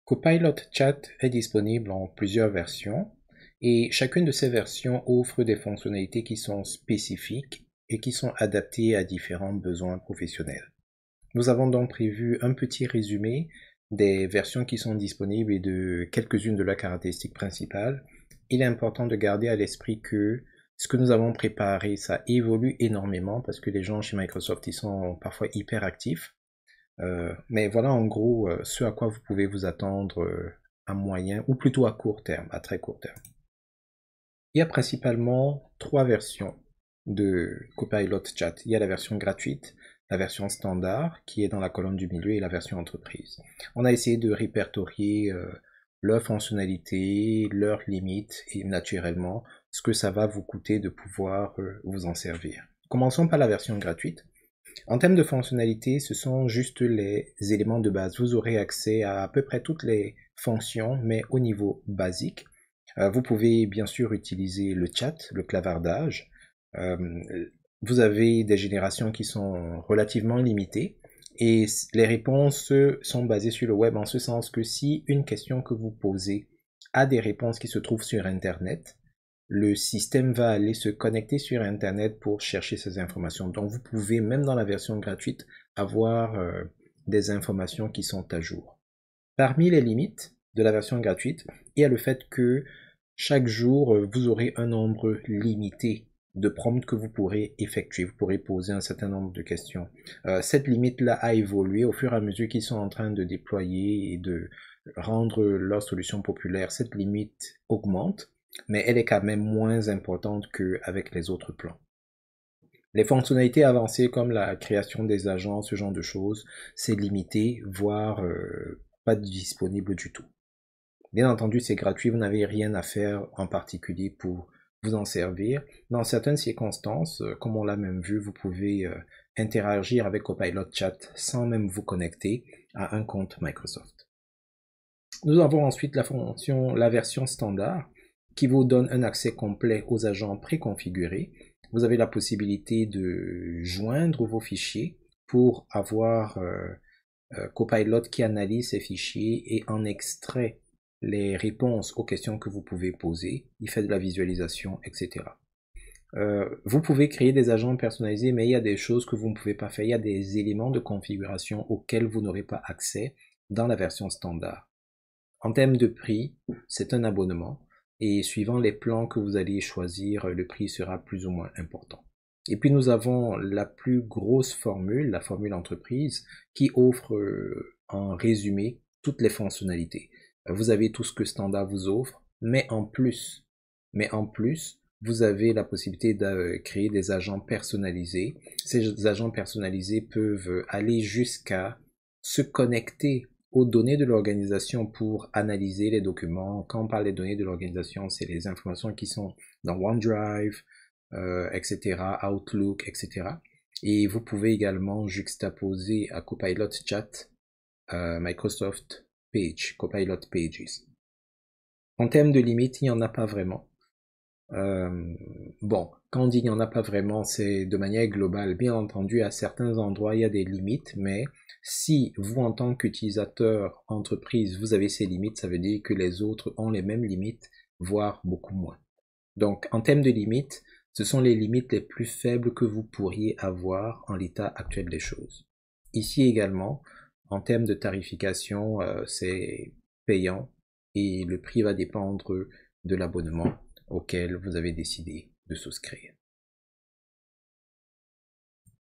Copilot Chat est disponible en plusieurs versions et chacune de ces versions offre des fonctionnalités qui sont spécifiques et qui sont adaptées à différents besoins professionnels. Nous avons donc prévu un petit résumé des versions qui sont disponibles et de quelques-unes de leurs caractéristiques principales. Il est important de garder à l'esprit que ce que nous avons préparé, ça évolue énormément parce que les gens chez Microsoft, ils sont parfois hyper actifs. Mais voilà en gros ce à quoi vous pouvez vous attendre à moyen ou plutôt à court terme, à très court terme. Il y a principalement trois versions de Copilot Chat. Il y a la version gratuite, la version standard qui est dans la colonne du milieu et la version entreprise. On a essayé de répertorier leurs fonctionnalités, leurs limites et naturellement ce que ça va vous coûter de pouvoir vous en servir. Commençons par la version gratuite. En termes de fonctionnalités, ce sont juste les éléments de base. Vous aurez accès à peu près toutes les fonctions, mais au niveau basique. Vous pouvez bien sûr utiliser le chat, le clavardage. Vous avez des générations qui sont relativement limitées et les réponses sont basées sur le web en ce sens que si une question que vous posez a des réponses qui se trouvent sur Internet, le système va aller se connecter sur Internet pour chercher ces informations. Donc vous pouvez, même dans la version gratuite, avoir des informations qui sont à jour. Parmi les limites de la version gratuite, il y a le fait que chaque jour, vous aurez un nombre limité de prompts que vous pourrez effectuer. Vous pourrez poser un certain nombre de questions. Cette limite-là a évolué au fur et à mesure qu'ils sont en train de déployer et de rendre leur solution populaire. Cette limite augmente, mais elle est quand même moins importante qu'avec les autres plans. Les fonctionnalités avancées comme la création des agents, ce genre de choses, c'est limité, voire pas disponible du tout. Bien entendu, c'est gratuit, vous n'avez rien à faire en particulier pour vous en servir. Dans certaines circonstances, comme on l'a même vu, vous pouvez interagir avec Copilot Chat sans même vous connecter à un compte Microsoft. Nous avons ensuite la version standard qui vous donne un accès complet aux agents préconfigurés. Vous avez la possibilité de joindre vos fichiers pour avoir Copilot qui analyse ces fichiers et en extrait les réponses aux questions que vous pouvez poser, il fait de la visualisation, etc. Vous pouvez créer des agents personnalisés, mais il y a des choses que vous ne pouvez pas faire. Il y a des éléments de configuration auxquels vous n'aurez pas accès dans la version standard. En termes de prix, c'est un abonnement, et suivant les plans que vous allez choisir, le prix sera plus ou moins important. Et puis nous avons la plus grosse formule, la formule entreprise, qui offre en résumé toutes les fonctionnalités. Vous avez tout ce que Standard vous offre, mais en plus, vous avez la possibilité de créer des agents personnalisés. Ces agents personnalisés peuvent aller jusqu'à se connecter aux données de l'organisation pour analyser les documents. Quand on parle des données de l'organisation, c'est les informations qui sont dans OneDrive, etc., Outlook, etc. Et vous pouvez également juxtaposer à Copilot Chat Microsoft Page, Copilot Pages. En termes de limites, il n'y en a pas vraiment. Bon, quand on dit qu'il n'y en a pas vraiment, c'est de manière globale. Bien entendu, à certains endroits, il y a des limites, mais si vous, en tant qu'utilisateur entreprise, vous avez ces limites, ça veut dire que les autres ont les mêmes limites, voire beaucoup moins. Donc, en termes de limites, ce sont les limites les plus faibles que vous pourriez avoir en l'état actuel des choses. Ici également, en termes de tarification, c'est payant et le prix va dépendre de l'abonnement auquel vous avez décidé de souscrire.